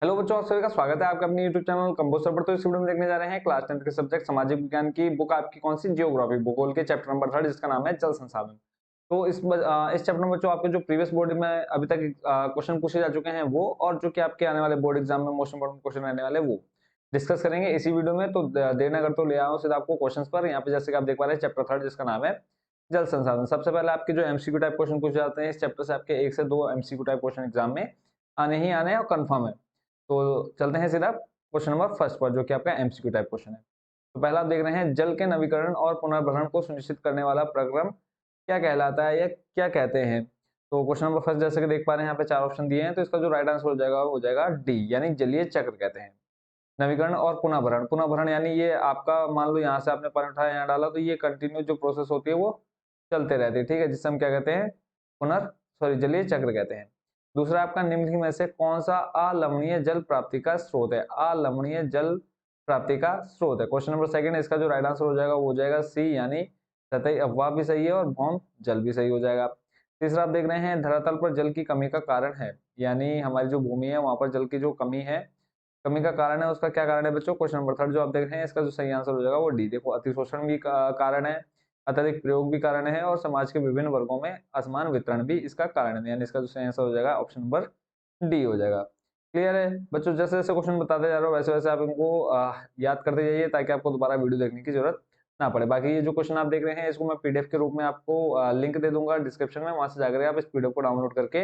Hello बच्चों, आप सभी का स्वागत है आपका अपने YouTube चैनल कंपोस्टर पर। तो इस वीडियो में देखने जा रहे हैं क्लास 10th के सब्जेक्ट सामाजिक विज्ञान की बुक आपकी कौन सी, जियोग्राफी भूगोल के चैप्टर नंबर 3 जिसका नाम है जल संसाधन। तो इस चैप्टर में बच्चों आपके जो प्रीवियस बोर्ड में अभी तक क्वेश्चन पूछे जा चुके हैं वो, और जो कि आपके आने वाले बोर्ड एग्जाम में मोस्ट इंपोर्टेंट क्वेश्चन रहने वाले वो डिस्कस करेंगे इसी वीडियो में। तो देर न कर तो ले आओ सीधा आपको क्वेश्चन पर। यहाँ पे जैसे कि आप देख पा रहे हैं चैप्टर 3 जिसका नाम है जल संसाधन। सबसे पहले आपके जो एमसीक्यू टाइप क्वेश्चन पूछे जाते हैं इस चैप्टर से, आपके 1 से 2 एमसीक्यू टाइप क्वेश्चन एग्जाम में आने ही आने हैं और कंफर्म है। तो चलते हैं सीधा क्वेश्चन नंबर फर्स्ट पर, जो कि आपका एमसीक्यू टाइप क्वेश्चन है। तो पहला आप देख रहे हैं, जल के नवीकरण और पुनर्भरण को सुनिश्चित करने वाला प्रक्रम क्या कहलाता है या क्या कहते हैं। तो क्वेश्चन नंबर फर्स्ट जैसे कि देख पा रहे हैं यहाँ पे 4 ऑप्शन दिए हैं, तो इसका जो राइट आंसर हो जाएगा वो हो जाएगा डी, यानी जलीय चक्र कहते हैं। नवीकरण और पुनर्भरण, पुनर्भरण यानी ये आपका मान लो यहाँ से आपने पानी उठाया यहाँ डाला, तो ये कंटिन्यू जो प्रोसेस होती है वो चलते रहती है, ठीक है, जिससे हम क्या कहते हैं, जलीय चक्र कहते हैं। दूसरा आपका, निम्नलिखित में से कौन सा अलवणीय जल प्राप्ति का स्रोत है। अलवणीय जल प्राप्ति का स्रोत है क्वेश्चन नंबर सेकंड। इसका जो राइट आंसर हो जाएगा वो हो जाएगा सी, यानी सतही अफवाह भी सही है और भौम जल भी सही हो जाएगा। तीसरा आप देख रहे हैं, धरातल पर जल की कमी का कारण है, यानी हमारी जो भूमि है वहां पर जल की जो कमी है, कमी का कारण है, उसका क्या कारण है बच्चों। क्वेश्चन नंबर थर्ड जो आप देख रहे हैं इसका जो सही आंसर हो जाएगा वो डी। देखो, अतिशोषण भी कारण है, अत्यधिक प्रयोग भी कारण है, और समाज के विभिन्न वर्गों में असमान वितरण भी इसका कारण है, यानी इसका जो सही आंसर हो जाएगा ऑप्शन नंबर डी हो जाएगा। क्लियर है बच्चों, जैसे जैसे क्वेश्चन बताते जा रहे हो वैसे वैसे आप इनको याद करते जाइए, ताकि आपको दोबारा वीडियो देखने की जरूरत ना पड़े। बाकी ये जो क्वेश्चन आप देख रहे हैं इसको मैं पीडीएफ के रूप में आपको लिंक दे दूंगा डिस्क्रिप्शन में, वहां से जाकर आप इस पीडीएफ को डाउनलोड करके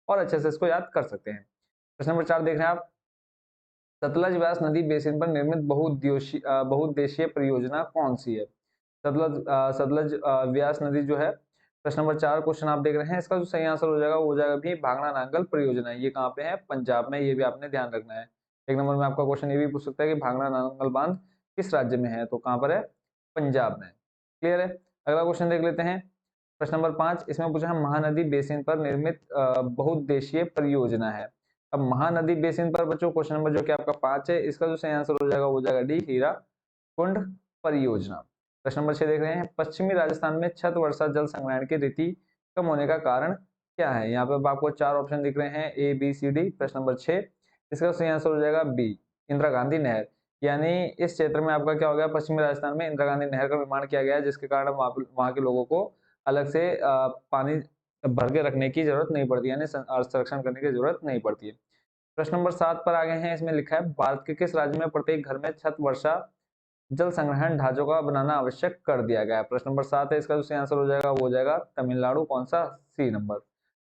और अच्छे से इसको याद कर सकते हैं। प्रश्न नंबर 4 देख रहे हैं आप, सतलज व्यास नदी बेसिन पर निर्मित बहुउद्देशीय परियोजना कौन सी है। सतलज व्यास नदी जो है, प्रश्न नंबर 4 क्वेश्चन आप देख रहे हैं, इसका जो सही आंसर हो जाएगा वो हो जाएगा भी भांगड़ा नांगल परियोजना। ये कहाँ पे है, पंजाब में, ये भी आपने ध्यान रखना है। एक नंबर में आपका क्वेश्चन ये भी पूछ सकता है कि भांगड़ा नांगल बांध किस राज्य में है, तो कहाँ पर है, पंजाब में। क्लियर है। अगला क्वेश्चन देख लेते हैं, प्रश्न नंबर 5, इसमें पूछा है महानदी बेसिन पर निर्मित बहुउद्देशीय परियोजना है। अब महानदी बेसिन पर बच्चों क्वेश्चन नंबर जो कि आपका 5 है, इसका जो सही आंसर हो जाएगा वो हो जाएगा डी, हीरा कुंड परियोजना। प्रश्न नंबर 6 देख रहे हैं, पश्चिमी राजस्थान में छत वर्षा जल संग्रहण की रीति कम होने का कारण क्या है। यहाँ पे आपको 4 ऑप्शन दिख रहे हैं, ए बी सी डी। प्रश्न नंबर 6, इसका सही आंसर हो जाएगा बी, इंदिरा गांधी नहर। यानी इस क्षेत्र में आपका क्या हो गया, पश्चिमी राजस्थान में इंदिरा गांधी नहर का निर्माण किया गया है, जिसके कारण वहां के लोगों को अलग से पानी भर के रखने की जरूरत नहीं पड़ती, यानी संरक्षण करने की जरूरत नहीं पड़ती है। प्रश्न नंबर 7 पर आ गए हैं, इसमें लिखा है, भारत के किस राज्य में प्रत्येक घर में छत वर्षा जल संग्रहण ढांचों का बनाना आवश्यक कर दिया गया है। प्रश्न नंबर 7 है, इसका जो सही आंसर हो जाएगा वो हो जाएगा तमिलनाडु, कौन सा, सी नंबर।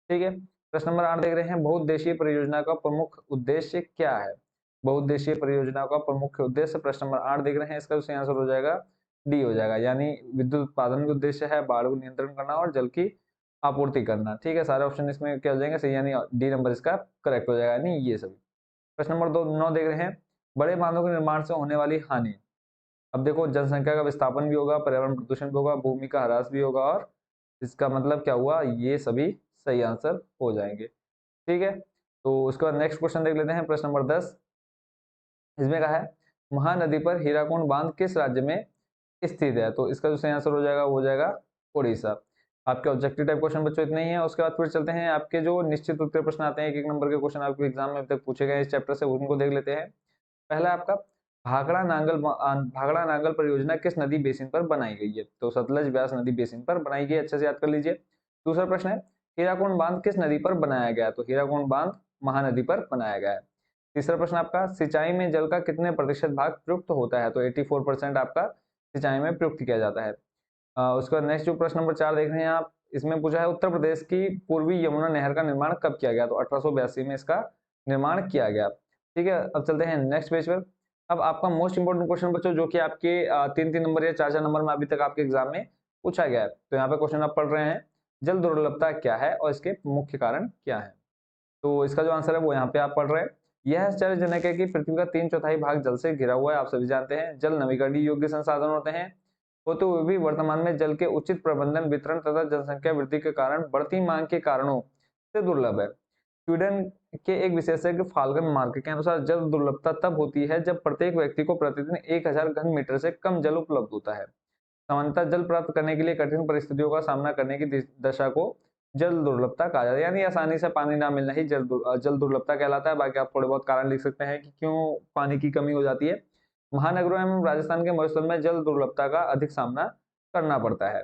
ठीक है। प्रश्न नंबर 8 देख रहे हैं, बहुउद्देशीय परियोजना का प्रमुख उद्देश्य क्या है। बहुउद्देशीय परियोजना का प्रमुख उद्देश्य, प्रश्न नंबर 8 देख रहे हैं, इसका जो सही आंसर हो जाएगा डी हो जाएगा, यानी विद्युत उत्पादन का उद्देश्य है, बाढ़ को नियंत्रण करना और जल की आपूर्ति करना। ठीक है, सारे ऑप्शन इसमें क्या हो जाएंगे सही, यानी डी नंबर इसका करेक्ट हो जाएगा, यानी ये सभी। प्रश्न नंबर 9 देख रहे हैं, बड़े बांधों के निर्माण से होने वाली हानि। अब देखो, जनसंख्या का विस्थापन भी होगा, पर्यावरण प्रदूषण भी होगा, भूमि का ह्रास भी होगा, और इसका मतलब क्या हुआ, ये सभी सही आंसर हो जाएंगे। ठीक है, तो उसके बाद नेक्स्ट क्वेश्चन देख लेते हैं, प्रश्न नंबर 10। इसमें कहा है, महानदी पर हीराकुंड बांध किस राज्य में स्थित है, तो इसका जो सही आंसर हो जाएगा वो हो जाएगा उड़ीसा। आपके ऑब्जेक्टिव टाइप क्वेश्चन बच्चों इतने ही है। उसके बाद फिर चलते हैं, आपके जो निश्चित उत्तर प्रश्न आते हैं, एक एक नंबर के क्वेश्चन आपके एग्जाम में अभी तक पूछे गए इस चैप्टर से, उनको देख लेते हैं। पहला आपका, भाखड़ा नांगल परियोजना किस नदी बेसिन पर बनाई गई है, तो सतलज व्यास नदी बेसिन पर बनाई गई है, अच्छे से याद कर लीजिए। दूसरा प्रश्न है, हीराकुंड बांध किस नदी पर बनाया गया, तो हीराकुंड बांध महानदी पर बनाया गया है। तीसरा प्रश्न आपका, सिंचाई में जल का कितने प्रतिशत भाग प्रयुक्त होता है, तो 84% आपका सिंचाई में प्रयुक्त किया जाता है। उसके बाद नेक्स्ट जो प्रश्न नंबर 4 देख रहे हैं आप, इसमें पूछा है, उत्तर प्रदेश की पूर्वी यमुना नहर का निर्माण कब किया गया, तो 1882 में इसका निर्माण किया गया। ठीक है, अब चलते हैं नेक्स्ट पेज पर। अब आपका मोस्ट इंपोर्टेंट क्वेश्चन बच्चों, जो कि आपके 3-3 नंबर या 4-4 नंबर में अभी तक आपके एग्जाम में पूछा गया है, तो यहाँ पे क्वेश्चन आप पढ़ रहे हैं, जल दुर्लभता क्या है और इसके मुख्य कारण क्या है। तो इसका जो आंसर है वो यहाँ पे आप पढ़ रहे हैं, यह आश्चर्यजनक है कि पृथ्वी का 3/4 भाग जल से घिरा हुआ है। आप सभी जानते हैं जल नवीकरणीय योग्य संसाधन होते हैं, होते हुए भी वर्तमान में जल के उचित प्रबंधन, वितरण तथा जनसंख्या वृद्धि के कारण बढ़ती मांग के कारणों से दुर्लभ है। स्वीडन के एक विशेषज्ञ फाल्गन मार्क के अनुसार जल दुर्लभता तब होती है जब प्रत्येक व्यक्ति को प्रतिदिन 1000 घन मीटर से कम जल उपलब्ध होता है। सामान्यतः जल प्राप्त करने के लिए कठिन परिस्थितियों का सामना करने की दशा को जल दुर्लभता कहा जाता है, यानी आसानी से पानी ना मिलना ही जल दुर्लभता कहलाता है। बाकी आप थोड़े बहुत कारण लिख सकते हैं कि क्यों पानी की कमी हो जाती है। महानगरों एवं राजस्थान के मरुस्थल में जल दुर्लभता का अधिक सामना करना पड़ता है।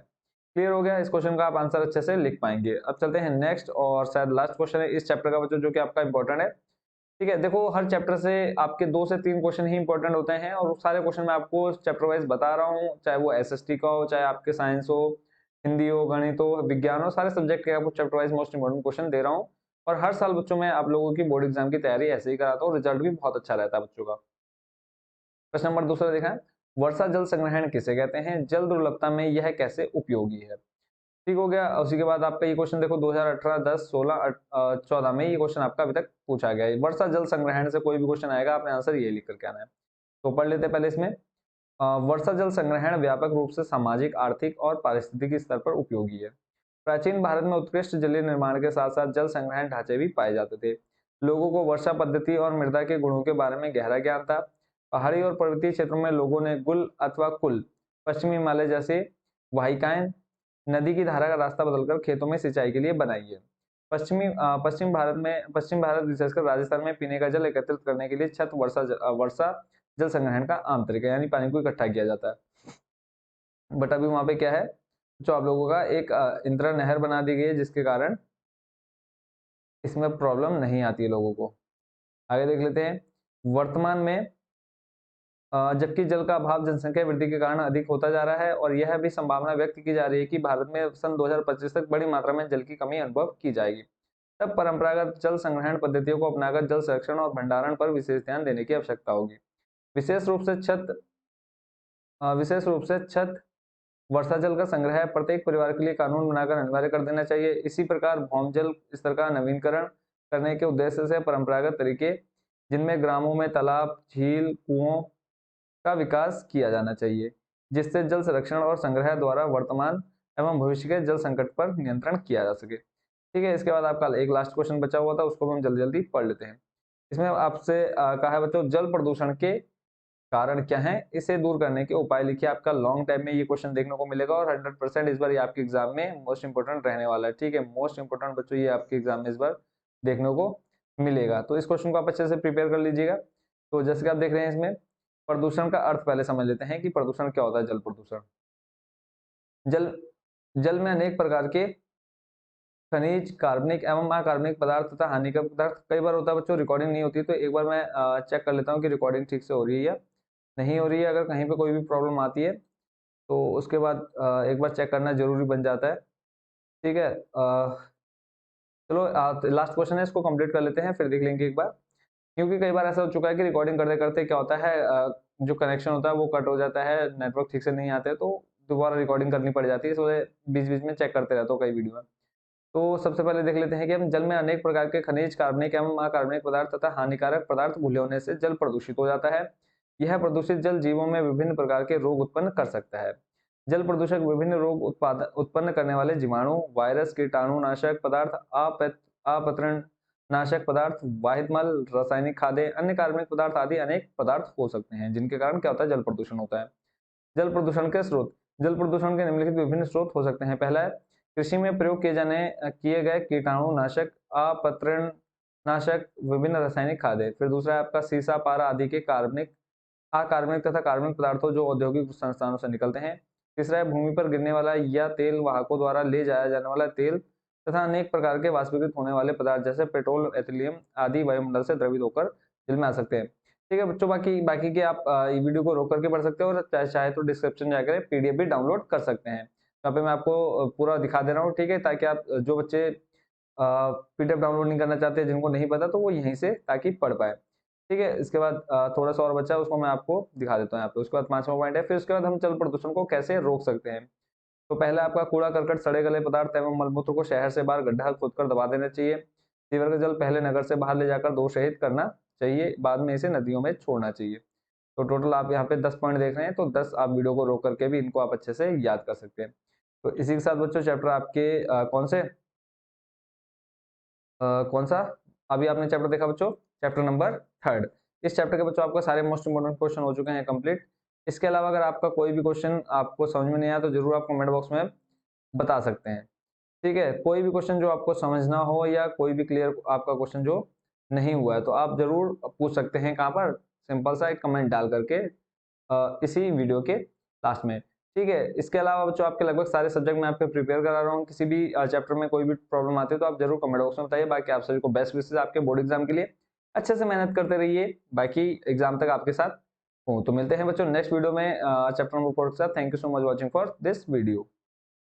क्लियर हो गया? इस क्वेश्चन का आप आंसर अच्छे से लिख पाएंगे। अब चलते हैं नेक्स्ट और शायद लास्ट क्वेश्चन है इस चैप्टर का बच्चों, जो कि आपका इंपॉर्टेंट है। ठीक है, देखो हर चैप्टर से आपके 2 से 3 क्वेश्चन ही इंपॉर्टेंट होते हैं और सारे क्वेश्चन मैं आपको चैप्टर वाइज बता रहा हूँ, चाहे वो एसएसटी का हो, चाहे आपके साइंस हो, हिंदी हो, गणित हो, विज्ञान हो, सारे सब्जेक्ट के आपको chapter wise most important question दे रहा हूँ। और हर साल बच्चों में आप लोगों की बोर्ड एग्जाम की तैयारी ऐसे ही कराता हूँ, रिजल्ट भी बहुत अच्छा रहता है बच्चों का। प्रश्न नंबर दूसरा देखा है, वर्षा जल संग्रहण किसे कहते हैं, जल दुर्लभता में यह कैसे उपयोगी है। ठीक हो गया। उसी के बाद आपका ये क्वेश्चन देखो 2018, 10, 16, 14 में ये क्वेश्चन आपका अभी तक पूछा गया है। वर्षा जल संग्रहण से कोई भी क्वेश्चन आएगा, आपने आंसर ये लिख करके आना है। तो पढ़ लेते हैं पहले इसमें। वर्षा जल संग्रहण व्यापक रूप से सामाजिक, आर्थिक और पारिस्थितिक स्तर पर उपयोगी है। प्राचीन भारत में उत्कृष्ट जलीय निर्माण के साथ साथ जल संग्रहण ढांचे भी पाए जाते थे। लोगों को वर्षा पद्धति और मृदा के गुणों के बारे में गहरा ज्ञान था। पहाड़ी और पर्वतीय क्षेत्रों में लोगों ने गुल अथवा कुल, पश्चिमी हिमालय जैसे वाहिकाएं, नदी की धारा का रास्ता बदलकर खेतों में सिंचाई के लिए बनाई है। पश्चिम भारत विशेषकर राजस्थान में पीने का जल एकत्रित करने के लिए छत वर्षा जल संग्रहण का आम तरीका, यानी पानी को इकट्ठा किया जाता है। बट अभी वहां पे क्या है, जो आप लोगों का एक इंदिरा नहर बना दी गई है, जिसके कारण इसमें प्रॉब्लम नहीं आती है लोगों को। आगे देख लेते हैं। वर्तमान में जबकि जल का अभाव जनसंख्या वृद्धि के कारण अधिक होता जा रहा है और यह भी संभावना व्यक्त की जा रही है कि भारत में सन 2025 तक बड़ी मात्रा में जल की कमी अनुभव की जाएगी। तब परंपरागत जल संग्रहण पद्धतियों को अपनाकर जल संरक्षण और भंडारण पर विशेष ध्यान देने की आवश्यकता होगी। विशेष रूप से छत वर्षा जल का संग्रह प्रत्येक परिवार के लिए कानून बनाकर अनिवार्य कर देना चाहिए। इसी प्रकार भौम जल स्तर का नवीनीकरण करने के उद्देश्य से परंपरागत तरीके, जिनमें ग्रामों में तालाब, झील, कुओं का विकास किया जाना चाहिए, जिससे जल संरक्षण और संग्रह द्वारा वर्तमान एवं भविष्य के जल संकट पर नियंत्रण किया जा सके। ठीक है, इसके बाद आपका एक लास्ट क्वेश्चन बचा हुआ था, उसको हम जल्दी जल्दी पढ़ लेते हैं। इसमें आपसे कहा है बच्चों, जल प्रदूषण के कारण क्या है, इसे दूर करने के उपाय लिखिए। आपका लॉन्ग टाइम में ये क्वेश्चन देखने को मिलेगा और 100% इस बार ये आपके एग्जाम में मोस्ट इंपोर्टेंट रहने वाला है। ठीक है, मोस्ट इंपोर्टेंट बच्चों ये आपके एग्जाम में इस बार देखने को मिलेगा, तो इस क्वेश्चन को आप अच्छे से प्रिपेयर कर लीजिएगा। तो जैसे कि आप देख रहे हैं, इसमें प्रदूषण का अर्थ पहले समझ लेते हैं कि प्रदूषण क्या होता है। जल प्रदूषण, जल जल में अनेक प्रकार के खनिज, कार्बनिक एवं अकार्बनिक पदार्थ तथा हानिकारक पदार्थ, कई बार होता है बच्चों रिकॉर्डिंग नहीं होती, तो एक बार मैं चेक कर लेता हूँ कि रिकॉर्डिंग ठीक से हो रही है या नहीं हो रही है। अगर कहीं पे कोई भी प्रॉब्लम आती है तो उसके बाद एक बार चेक करना जरूरी बन जाता है। ठीक है, चलो लास्ट क्वेश्चन है, इसको कंप्लीट कर लेते हैं, फिर देख लेंगे एक बार। क्योंकि कई बार ऐसा हो चुका है कि रिकॉर्डिंग करते करते क्या होता है, जो कनेक्शन होता है वो कट हो जाता है, नेटवर्क ठीक से नहीं आते, तो दोबारा रिकॉर्डिंग करनी पड़ जाती है। इस वजह बीच बीच में चेक करते रहता हूँ कई वीडियो में। तो सबसे पहले देख लेते हैं कि हम जल में अनेक प्रकार के खनिज, कार्बनिक एवं अकार्बनिक पदार्थ तथा हानिकारक पदार्थ घुले होने से जल प्रदूषित हो जाता है। यह प्रदूषित जल जीवों में विभिन्न प्रकार के रोग उत्पन्न कर सकता है। जल प्रदूषक विभिन्न रोग उत्पन्न करने वाले जीवाणु, वायरस, कीटाणुनाशक पदार्थ, अपतरण नाशक पदार्थ, वाहितमल, रासायनिक खादे, अन्य कार्बनिक पदार्थ आदि अनेक पदार्थ हो सकते हैं, जिनके कारण क्या होता है, जल प्रदूषण होता है। जल प्रदूषण के स्रोत, जल प्रदूषण के निम्नलिखित विभिन्न स्रोत हो सकते हैं। पहला है कृषि में प्रयोग किए गए कीटाणुनाशक, अपतरण नाशक, विभिन्न रासायनिक खादे। फिर दूसरा है आपका सीसा, पारा आदि के कार्बनिक, अकार्बनिक तथा कार्बनिक पदार्थों जो औद्योगिक संस्थानों से निकलते हैं। तीसरा है भूमि पर गिरने वाला या तेल वाहकों द्वारा ले जाया जाने वाला तेल तथा अनेक प्रकार के वाष्पीकृत होने वाले पदार्थ जैसे पेट्रोल, एथिलियम आदि वायुमंडल से द्रवित होकर जल में आ सकते हैं। ठीक है बच्चों, बाकी बाकी के आप वीडियो को रोक करके पढ़ सकते हो और चाहे तो डिस्क्रिप्शन जाकर पीडीएफ भी डाउनलोड कर सकते हैं। यहाँ पे मैं आपको पूरा दिखा दे रहा हूँ। ठीक है, ताकि आप जो बच्चे पीडीएफ डाउनलोड नहीं करना चाहते, जिनको नहीं पता, तो वो यहीं से ताकि पढ़ पाए। ठीक है, इसके बाद थोड़ा सा और बचा है, उसको मैं आपको दिखा देता हूँ यहाँ पे। उसके बाद 5वां पॉइंट है, फिर उसके बाद हम जल प्रदूषण को कैसे रोक सकते हैं। तो पहला आपका कूड़ा करकट, सड़े गले पदार्थ एवं मलमूत्र को शहर से बाहर गड्ढा खोदकर दबा देना चाहिए। सीवर का जल पहले नगर से बाहर ले जाकर दोष रहित करना चाहिए, बाद में इसे नदियों में छोड़ना चाहिए। तो टोटल आप यहाँ पे 10 पॉइंट देख रहे हैं, तो 10 आप वीडियो को रोक करके भी इनको आप अच्छे से याद कर सकते हैं। तो इसी के साथ बच्चों चैप्टर आपके कौन सा अभी आपने चैप्टर देखा बच्चों, चैप्टर नंबर 3। इस चैप्टर के बच्चों आपका सारे मोस्ट इंपोर्टेंट क्वेश्चन हो चुके हैं कंप्लीट। इसके अलावा अगर आपका कोई भी क्वेश्चन आपको समझ में नहीं आया तो जरूर आप कमेंट बॉक्स में बता सकते हैं। ठीक है, कोई भी क्वेश्चन जो आपको समझना हो या कोई भी क्लियर आपका क्वेश्चन जो नहीं हुआ है तो आप जरूर पूछ सकते हैं। कहाँ पर? सिंपल सा एक कमेंट डाल करके इसी वीडियो के लास्ट में। ठीक है, इसके अलावा बच्चों आपके लगभग सारे सब्जेक्ट मैं आपके प्रिपेयर करा रहा हूँ। किसी भी चैप्टर में कोई भी प्रॉब्लम आती है तो आप जरूर कमेंट बॉक्स में बताइए। बाकी आप सभी को बेस्ट विशेस आपके बोर्ड एग्जाम के लिए। अच्छे से मेहनत करते रहिए, बाकी एग्जाम तक आपके साथ हूँ। तो मिलते हैं बच्चों नेक्स्ट वीडियो में चैप्टर नंबर 4 के साथ। Thank you so much watching for this video.